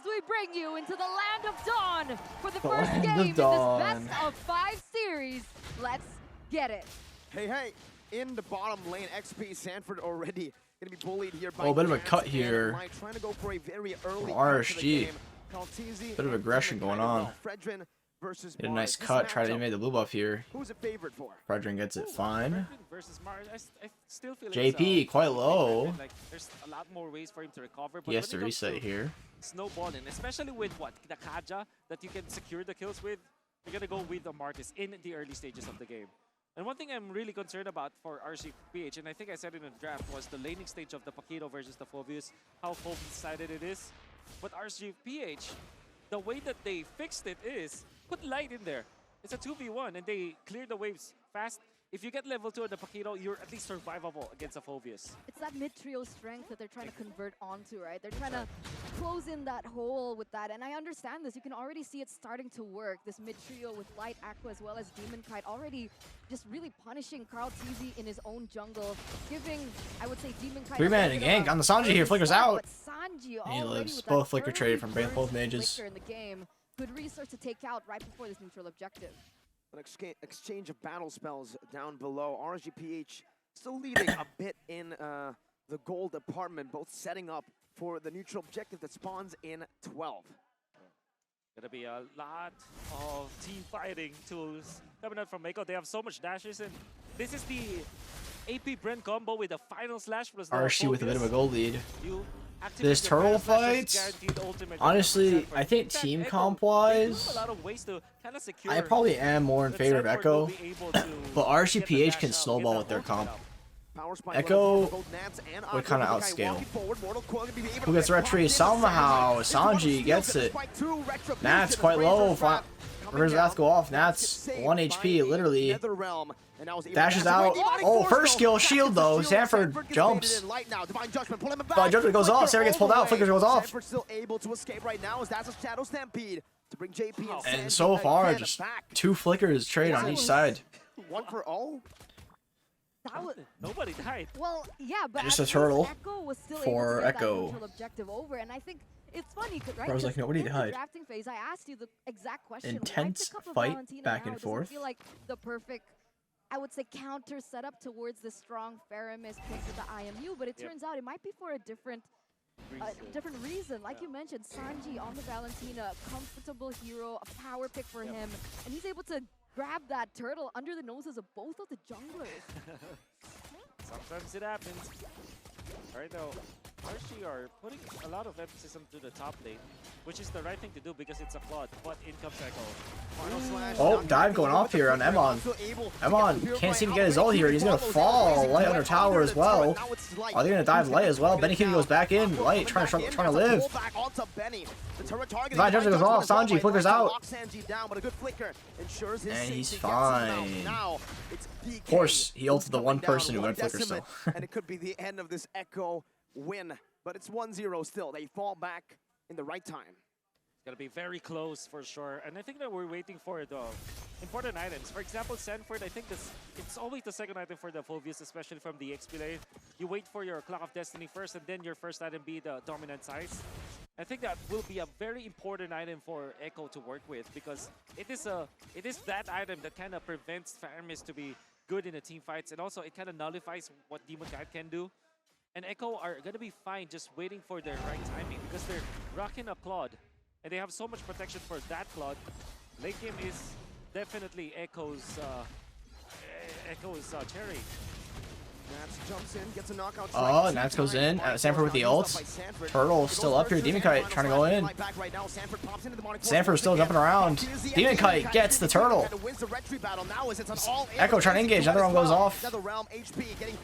as we bring you into the land of dawn for the first land game of in dawn. this best of 5 series. Let's get it. Hey, in the bottom lane, XP Sanford already gonna be bullied here by Oh, a bit of a Grants cut and here. Mike, trying to go for a very early RSG. Bit Bit of aggression going on. Versus Get a nice Mars. cut, This try to matchup, animate the blue buff here. who's it favored for? Fwydchickn gets it fine. Versus Mars, I still feel JP, it's, quite low. Like, there's a lot more ways for him to recover. But He has to when it comes reset here. snowballing, especially with what the Kaja that you can secure the kills with, you're gonna go with the Martis in the early stages of the game. And one thing I'm really concerned about for RCPH, and I think I said it in the draft, was the laning stage of the Paquito versus the Phobius, how Phobius-sided it is. But RCPH, the way that they fixed it is put light in there. It's a 2v1 and they clear the waves fast. If you get level 2 on the Paquito, you're at least survivable against a Phobius. It's that mid-trio strength that they're trying to convert onto, right? They're trying to close in that hole with that, and I understand this. You can already see it starting to work. This mid-trio with Light Aqua as well as Demon Kite already just really punishing Carl TZ in his own jungle, giving, I would say, Demon Kite... Three-man gank on the Sanji here, flickers out. Sanji He already lives. with Both that flicker early traded from burst both mages. flicker in the game. Good resource to take out right before this neutral objective. An exchange of battle spells down below. RGPH still leading a bit in the gold department, both setting up for the neutral objective that spawns in 12. Gonna be a lot of team fighting tools coming out from Mako. They have so much dashes, and this is the AP Brent combo with the final slash plus the RSG with a bit of a Phobius. gold lead. You activate This your turtle final slash, fight, it's guaranteed ultimate honestly, Sanford. I think In fact, team Echo, comp they do have wise, a lot of ways to kind of secure I probably am more in that favor of Sanford will Echo, be able to but get the RCPH dash can out, snowball get with their that ultimate comp. out. Power spike Echo level for both Nats and would kind of Aqua. Guy outscale. walking forward, Mortal Coil gonna be able Who to gets get red caught tree? in. Somehow, This one Sanji steals gets it. it. Spike two, Retribution Nats is quite low. razor trap coming Reverse Wrath down. go off. Nats Nats gets saved 1 by HP, the literally. Netherrealm, and now is able to Dashes dash away. out. Demonic Oh, Force, first skill, though. shield Back though. into shield. Sanford gets jumps. baited in. Light now. Divine Judgment, pull him back. Divine Judgment goes off. Flicker Sarah gets all pulled the out. way. Flicker goes off. Sanford still able to escape right now as that's a Shadow Stampede to bring JP and Sanji And so far, again just back. 2 flickers trade on each side. One for all. That was... Nobody died. Well, yeah, but Just at a turtle least Echo was still for able to get Echo. that neutral objective over, and I think it's funny, right? I was like, 'Cause nobody in the died. drafting phase, I asked you the exact question. Intense why pick up a fight Valentina back now? and Does it forth. feel like the perfect, I would say, counter setup towards the strong Faramis pick with the IMU, but it turns out it might be for a different reason. Like you mentioned, Sanji on the Valentina, comfortable hero, a power pick for him, and he's able to grab that turtle under the noses of both of the junglers. Sometimes it happens. Right now, RC are putting a lot of emphasis onto the top lane, which is the right thing to do because it's a flood, but in comes Echo. Oh, dive going off here on Emon. Emon can't seem to get his ult here. He's going to fall. Light under tower as well. Are they going to dive Light as well? Benny Kitty goes back in. Light trying to live. Divine Judgment goes off. Sanji flickers out. And he's fine. Of course, he ulted the one person who went flicker still. And it could be the end of this Echo win, but it's 1-0 still. They fall back in the right time. It's gonna be very close for sure, and I think that we're waiting for the important items. For example, Sanford, I think it's always the second item for the Phobius, especially from the XP lane. You wait for your Clock of Destiny first, and then your first item be the Dominant Size. I think that will be a very important item for Echo to work with because it is that item that kind of prevents Faramis to be good in the team fights, and also it kind of nullifies what Demon Kite can do. And Echo are gonna be fine just waiting for their right timing because they're rocking a Claude. And they have so much protection for that Claude. Late game is definitely Echo's cherry. Nats jumps in, gets a knockout. Oh, Nats goes in. Sanford with the ult. Turtle still up here. Demon Kite trying to go in. Sanford still jumping around. Demon Kite gets the turtle. Echo trying to engage. Another one goes off.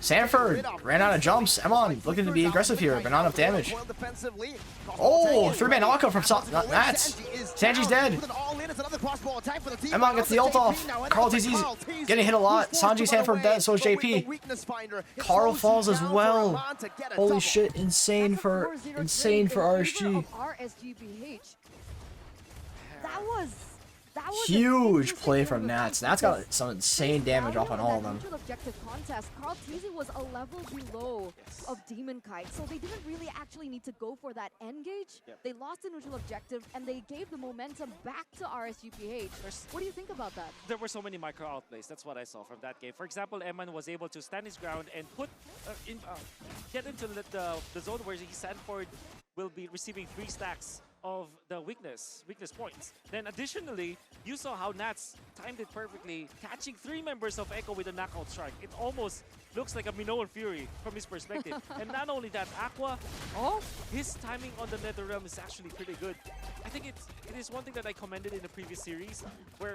Sanford ran out of jumps. Emon looking to be aggressive here, but not enough damage. Oh, 3-man knockout from Nats. Sanji's dead. Emon gets the ult off. Carl TZ's getting hit a lot. Sanji, Sanford dead, so is JP. Carl falls as well. Holy shit, insane for RSG. That was That was Huge play from Nats. Nats got some insane damage off on all of them. Neutral objective contest, Carl Teasy was a level below of Demon Kite, so they didn't really actually need to go for that engage. They lost the neutral objective, and they gave the momentum back to RSGPH. What do you think about that? There were so many micro outplays. That's what I saw from that game. For example, Eman was able to stand his ground and get into the zone where Sanford will be receiving 3 stacks of the weakness points. Then additionally, you saw how Nats timed it perfectly, catching 3 members of Echo with a knockout strike. It almost looks like a Minoan Fury from his perspective. And not only that, Aqua, his timing on the Netherrealm is actually pretty good. I think it is one thing that I commended in the previous series, or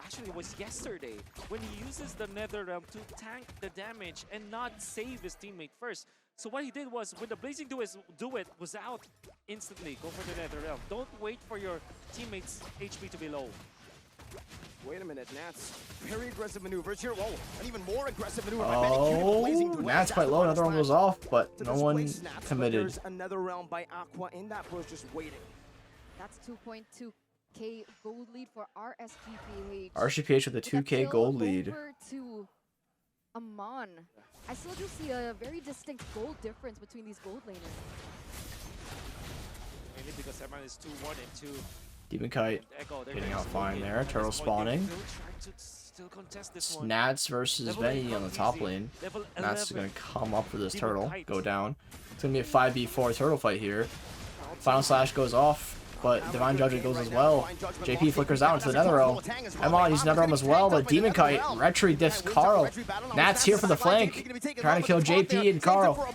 actually it was yesterday, when he uses the Netherrealm to tank the damage and not save his teammate first. So what he did was, when the Blazing Duet was out, instantly go for the Netherrealm. Don't wait for your teammates' HP to be low. Wait a minute, Nats. Very aggressive maneuvers here. Whoa, an even more aggressive maneuver. Oh, Nats quite low. Another one goes off, but no one committed. There's another round by Aqua in that push, just waiting. That's 2.2k gold lead for RSGPH. RSGPH with a 2k gold lead. Over to Amon. I still do see a very distinct gold difference between these gold laners. Mainly because Eman is 2-1 and 2. Demon Kite getting out fine there. Turtle spawning. Nats versus Benny on the top lane. Nats is going to come up for this turtle, go down. It's going to be a 5v4 turtle fight here. Final Slash goes off, but Divine Judgment goes as well. JP flickers out into the Netherrealm. Emon uses Netherrealm as well, but Demon Kite retry diffs Carl. Nats here for the flank, trying to kill JP and Carl.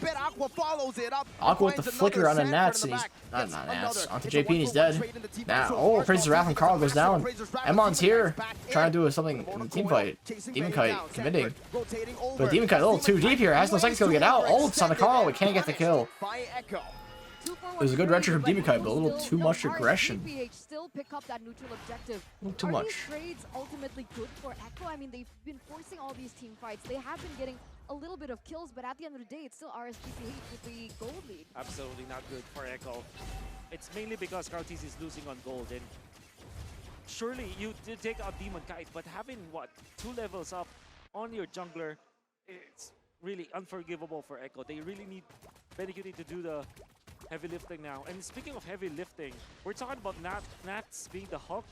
Aqua with the flicker on the Nats, and he's not Nats, onto JP and he's dead. Now, Princess Wrath from Carl goes down. Emon's here, trying to do something in the team fight. Demon Kite committing, but Demon Kite a little too deep here. Has no seconds to get out. Ults on the Carl, but can't get the kill. It was a good retry from Demon Kite, but a little too much aggression. Still pick up that neutral objective. A little too much. Are these trades ultimately good for Echo? I mean, they've been forcing all these team fights. They have been getting a little bit of kills, but at the end of the day, it's still RSGPH with the gold lead. Absolutely not good for Echo. It's mainly because Cartis is losing on gold, and surely you did take out Demon Kite, but having, what, 2 levels up on your jungler, it's really unforgivable for Echo. They really need Benny to do the heavy lifting now. And speaking of heavy lifting, we're talking about Nats being the Hulk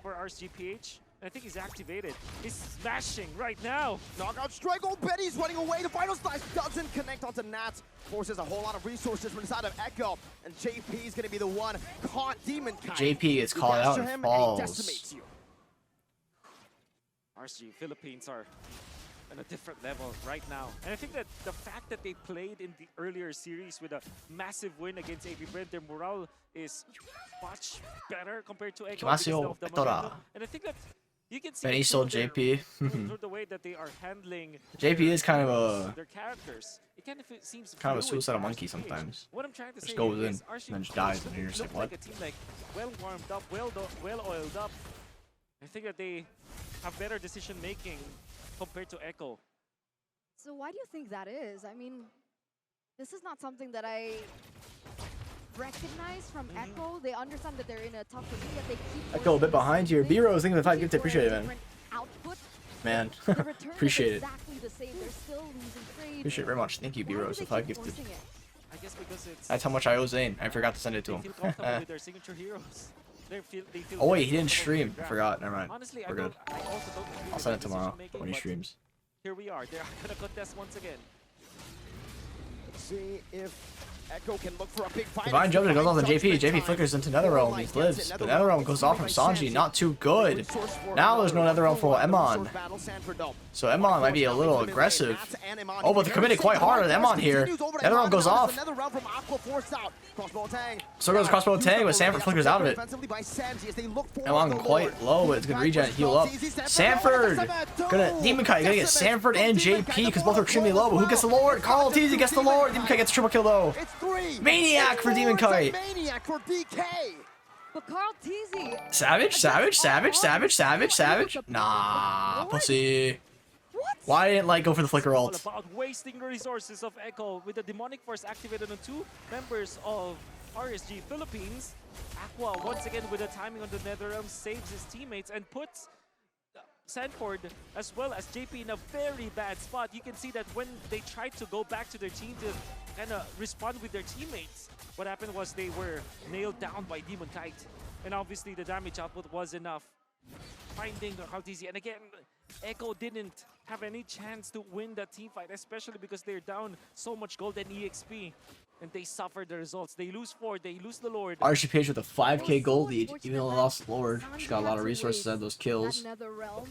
for RSGPH. I think he's activated. He's smashing right now. Knockout strike. Oh, Betty's running away. The final slice doesn't connect onto Nats. Forces a whole lot of resources from inside of Echo. And JP is going to be the one caught. Demon Kite. JP gets called out and falls. RSG Philippines are on a different level right now. And I think that the fact that they played in the earlier series with a massive win against AB Brent, their morale is much better compared to Echo. And I think that you can see JP. through the way that they are handling JP is kind of a their characters. It kind of seems a suicidal monkey sometimes. What I'm trying to just say goes in is and then just dies, and you're just like, what? Like a team like well warmed up, well oiled up. I think that they have better decision making compared to Echo. So why do you think that is? I mean, this is not something that I recognize from Echo. They understand that they're in a tough position, yet they keep Echo a bit behind here. B-Rose thinking the 5 gift, appreciate it, man. Man, appreciate it. Appreciate it very much. Thank you, B-Rose, the 5 gifted. I guess because it's That's how much I owe Zane. I forgot to send it to him. with their signature heroes. They feel Oh wait, he didn't stream. I forgot. Never mind. Honestly, We're good. I'll send it tomorrow when he streams. Here we are. They're gonna contest once again. Let's see if Echo can look for a big fight. Divine Judgment goes off on JP. JP flickers into Netherrealm. He lives. But Netherrealm goes off from Sanji. Not too good. Now there's no Netherrealm for Emon. So Emon might be a little aggressive. Oh, but they're committed quite hard with Emon here. Netherrealm goes off. So goes Crossbow Tang, but Sanford flickers out of it. Emon quite low, but it's good regen. Heal up. Sanford! Demon Kite gonna get Sanford and JP because both are extremely low. But who gets the Lord? Carl Teasy gets the Lord. Demon Kite gets a triple kill though. Maniac for Demon Kite. Maniac for DK. But Carl Teasy. Savage. Nah, pussy. What? Why didn't Light go for the flicker ult? It's all about wasting the resources of Echo with the demonic force activated on 2 members of RSG Philippines. Aqua once again with the timing on the NetherRealm saves his teammates and puts Sanford as well as JP in a very bad spot. You can see that when they tried to go back to their team to kind of respond with their teammates, what happened was they were nailed down by Demon Kite. And obviously the damage output was enough. Finding Kaltizi, and again, Echo didn't have any chance to win that team fight, especially because they're down so much gold and EXP. And they suffered the results. They lose 4, they lose the Lord. RSG with a 5k gold lead, even though they lost the Lord. She got a lot of resources out of those kills.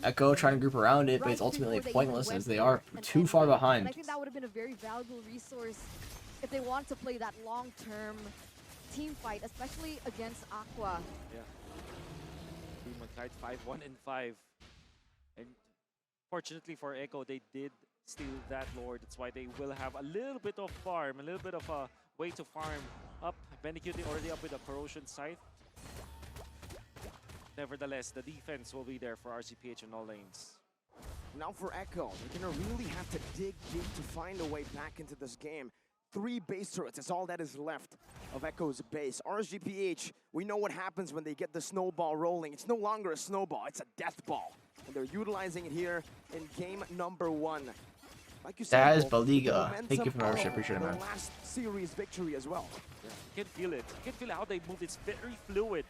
Echo trying to group around it, but it's ultimately pointless as they are too far behind. I think that would have been a very valuable resource if they want to play that long-term team fight, especially against Aqua. Yeah. Demon Kite 5-1 and 5. And fortunately for Echo, they did steal that Lord. That's why they will have a little bit of farm, a little bit of a way to farm up. Benecute already up with a Corrosion Scythe. Nevertheless, the defense will be there for RCPH in all lanes. Now for Echo, they're gonna really have to dig deep to find a way back into this game. 3 base turrets is all that is left of Echo's base. RSGPH, we know what happens when they get the snowball rolling. It's no longer a snowball, it's a death ball. And they're utilizing it here in game number 1. Like you said, that is Baliga. Thank you for the membership, appreciate it, man. Last series victory as well. Yeah. You can feel it. You can feel how they move. It's very fluid.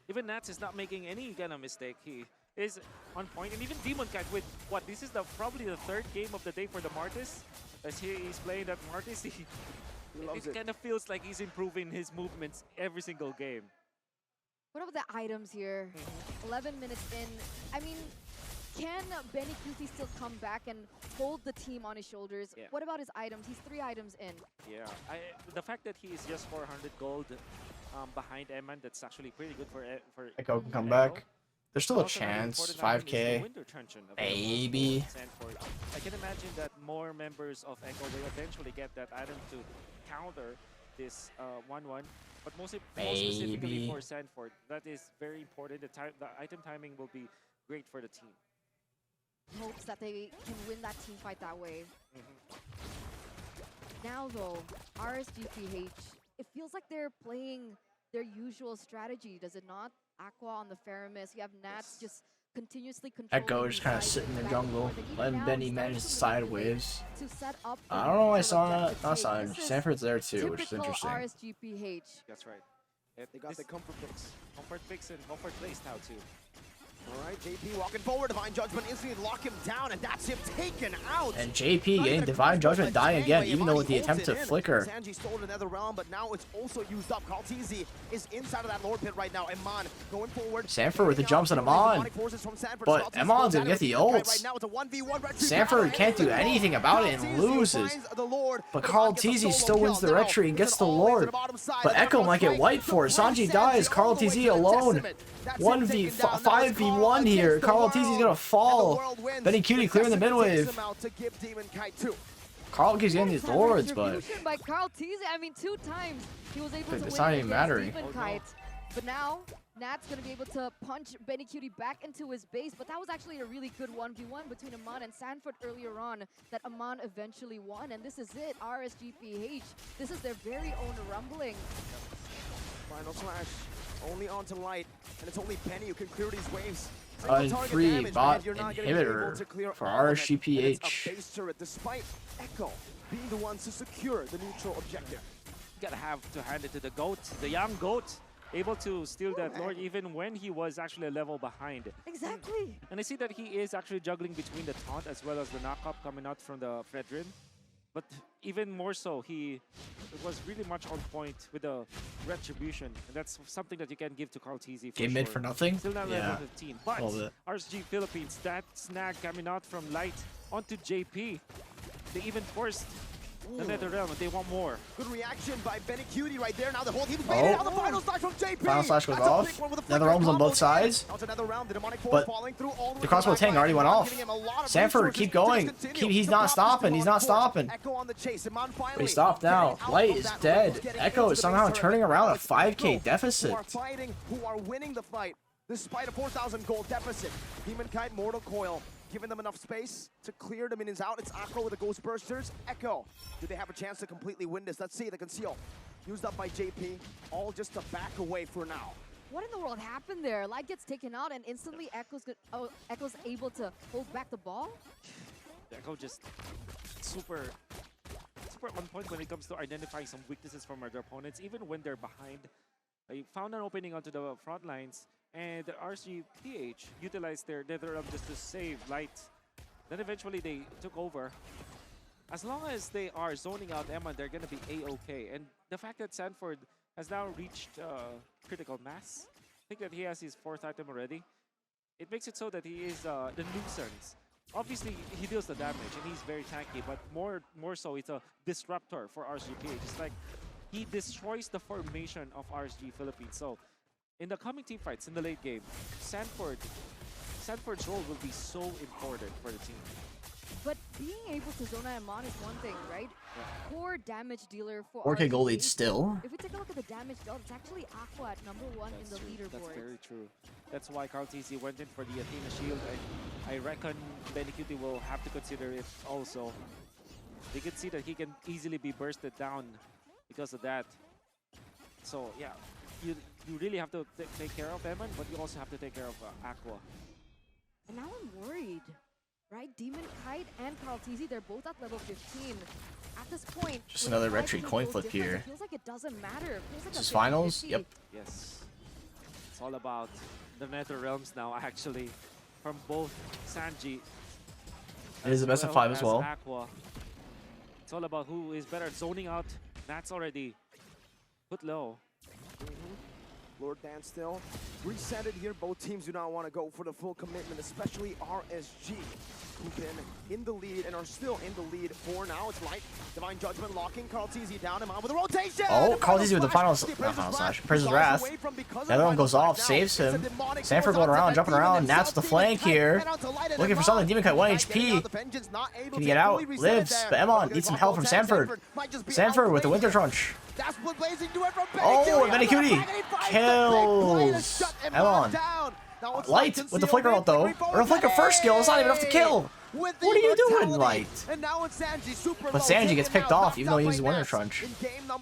Even Nats is not making any kind of mistake. He is on point. And even Demon Kite with what? This is probably the 3rd game of the day for the Martis. As he's playing that Martis, it kind of feels like he's improving his movements every single game. What about the items here? 11 minutes in. I mean, can Benecute still come back and hold the team on his shoulders? Yeah. What about his items? He's 3 items in. Yeah, the fact that he is just 400 gold behind Eman, that's actually pretty good for Echo can come back. There's still a chance. 5k. Maybe. I can imagine that more members of Echo will eventually get that item to counter this 1-1. But more specifically for Sanford, that is very important. The item timing will be great for the team. Hopes that they can win that team fight that way. Now though, RSGPH, it feels like they're playing their usual strategy, does it not? Aqua on the Faramis, you have Nats just continuously controlling. Echo just kind of sitting in the jungle, letting Benny manage sideways. To set up I don't know why I saw that. Sanford's there too, which is interesting. RSGPH. That's right. They got the comfort picks. Comfort picks and comfort plays now too. All right, JP walking forward. Divine Judgment instantly lock him down, and that's him taken out. And JP getting Divine Judgment dying again, even though with the attempt to flicker. Sanji stole another realm, but now it's also used up. Kaltizi is inside of that Lord Pit right now. Iman going forward. Sanford with the jumps on Iman. But Iman's gonna get the ults. Sanford can't do anything about it and loses. But Kaltizi still wins the retreat and gets the Lord. But Echo might get wiped for it. Sanji dies. Kaltizi alone. 5v1 here. Kaltizi's gonna fall. Benecute clearing the mid wave. Carl keeps getting these lords, but by Kaltizi, I mean 2 times he was able to it's win not even mattering. But now Nat's gonna be able to punch Benecute back into his base. But that was actually a really good 1v1 between Aman and Sanford earlier on that Aman eventually won. And this is it, RSGPH. This is their very own rumbling. Final slash. Only onto light, and it's only Penny who can clear these waves. Free bot inhibitor for RSGPH. Despite Echo being the ones to secure the neutral objective. You gotta have to hand it to the GOAT, the young GOAT, able to steal that Lord even when he was actually a level behind. Exactly. And I see that he is actually juggling between the taunt as well as the knock-up coming out from the Fredrin. But even more so, he was really much on point with the retribution. And that's something that you can give to Kaltizi. Game mid for nothing? Still not level 15. But RSG Philippines, that snag coming out from Light onto JP. They even forced the NetherRealm, and they want more. Good reaction by Benecute right there. Now the whole team is made it. Now the final slash from JP. Final slash goes off. NetherRealm's on both sides. But the crossbow tank already went off. Sanford, keep going. He's not stopping. He's not stopping. But he stopped now. Light is dead. Echo is somehow turning around a 5k deficit. Who are winning the fight despite a 4,000 gold deficit. Demon Kite, Mortal Coil giving them enough space to clear the minions out. It's Akko with the Ghost Bursters. Echo, do they have a chance to completely win this? Let's see, the conceal. Used up by JP, all just to back away for now. What in the world happened there? Light gets taken out and instantly Echo's able to hold back the ball? Echo just super on point when it comes to identifying some weaknesses from other opponents, even when they're behind. They found an opening onto the front lines, and the RGPH utilized their NetherRealm just to save Light. Then eventually they took over. As long as they are zoning out Emma, they're going to be A-okay. And the fact that Sanford has now reached critical mass, I think that he has his 4th item already, it makes it so that he is the nuisance. Obviously, he deals the damage, and he's very tanky, but more so, it's a disruptor for RSGPH. It's like he destroys the formation of RSG Philippines. So, in the coming team fights, in the late game, Sanford's role will be so important for the team. But being able to zone Amon is one thing, right? Yeah. Core damage dealer for 4K gold lead RGPH. still. If we take a look at the damage dealt, it's actually Aqua at #1 in the leaderboard. That's very true. That's why CarlTZ went in for the Athena shield. I reckon BennyQt will have to consider it also. They can see that he can easily be bursted down because of that. So yeah, you really have to take care of Eman, but you also have to take care of Aqua. And now I'm worried, right? Demon Kite and CarlTZ, they're both at level 15. At this point, Just another red tree coin flip here. It feels like it doesn't matter. It feels like This is a finals? 50-50. Yep. Yes. It's all about the Nether Realms now, actually, from both Sanji. It is the best of 5 as well. Aqua. It's all about who is better at zoning out. That's already put low. Lord Dance still reset it here. Both teams do not want to go for the full commitment, especially RSG, who've been in the lead and are still in the lead for now. It's Light, Divine Judgment locking CarlTZ down him out with a rotation. Oh, CarlTZ with the final slash. Prison's Wrath. The other one goes off, saves him. Sanford going around, jumping around. Nats with the flank here. Looking for something. Demon Kite 1 HP. Can he get out? Lives. But Emon needs some help from Sanford. Sanford with the Winter Trunch. Oh, BennyQt kills Emon. Light with the flicker ult though. Or a flicker first skill, it's not even enough to kill. What are you doing, Light? But Sanji gets picked off even though he uses Winter Trunch.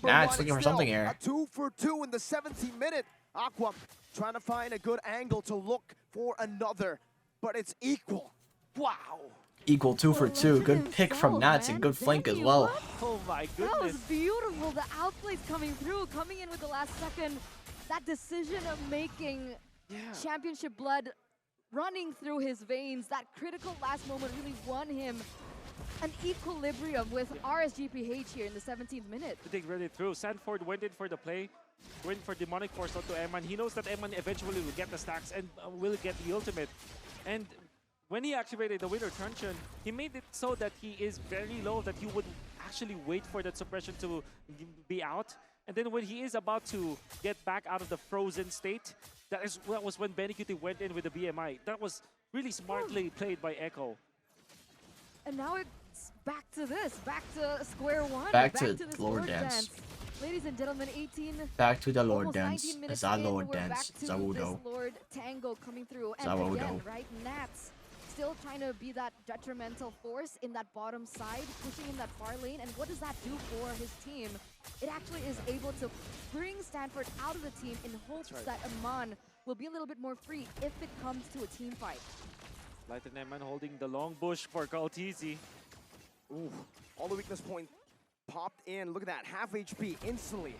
Nats looking for something here. A 2 for 2 in the 17th minute. Aqua trying to find a good angle to look for another, but it's equal. Wow. Equal 2 for 2. Good pick from Nats and good flank as well. Oh my goodness. That was beautiful. The outplays coming through, coming in with the last second. That decision of making championship blood running through his veins. That critical last moment really won him an equilibrium with RSGPH here in the 17th minute. To take really through. Sanford went in for the play. Went for Demonic Force onto Eman. He knows that Eman eventually will get the stacks and will get the ultimate. And when he activated the Winter Truncheon, he made it so that he is very low, that he would actually wait for that suppression to be out. And then when he is about to get back out of the frozen state, that was when BennyQt went in with the BMI. That was really smartly played by Echo. And now it's back to this, back to square one. Back to this Lord Dance. Ladies and gentlemen, 18. Back to the Lord almost Dance. 19 minutes It's our in, Lord we're Dance. back to Zawudo. this Lord Tango coming through. And Zawudo. again, right, Nats still trying to be that detrimental force in that bottom side, pushing in that far lane. And what does that do for his team? It actually is able to bring Stanford out of the team in hopes that Amon will be a little bit more free if it comes to a team fight. Light and Eman holding the long bush for CarlTZ. Ooh, all the weakness point popped in. Look at that, half HP instantly.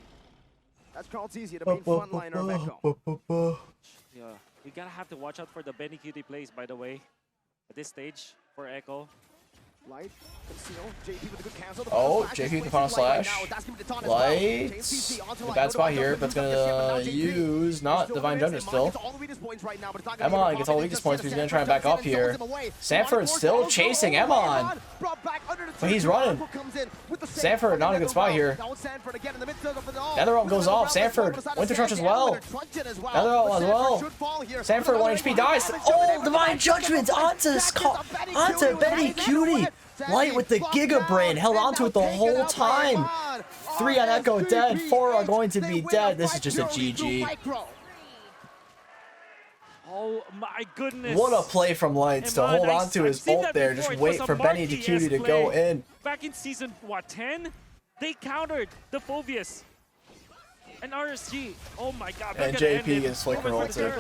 That's CarlTZ, the main frontliner of Echo. Yeah, you gotta have to watch out for the BennyQt plays, by the way, at this stage for Echo. Light, conceal, JP with a good cancel. Oh, JP with the final slash. Light. In a bad spot here, but it's gonna use not Divine Judgment still. Emon gets all the weakest points, but he's gonna try and back up here. Sanford still chasing Emon. But he's running. Sanford not in a good spot here. NetherRealm goes off. Sanford, Winter Trunch as well. NetherRealm as well. Sanford 1 HP dies. Oh, Divine Judgment onto BennyQt. Light with the Giga Brain, held onto it the whole time. 3 on Echo dead, 4 are going to be dead. This is just a GG. Oh my goodness. What a play from Lights to hold on to his ult there. Just wait for Benny to Cutie to go in. Back in season, what, 10? They countered the Phobius. And RSG, oh my god. And JP is flicker ulted.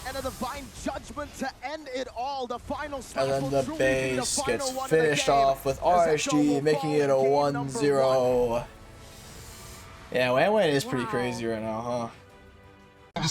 And a divine judgment to end it all. The final and then the base gets finished off with RSG, making it a 1-0. Yeah, Wan is pretty crazy right now, huh?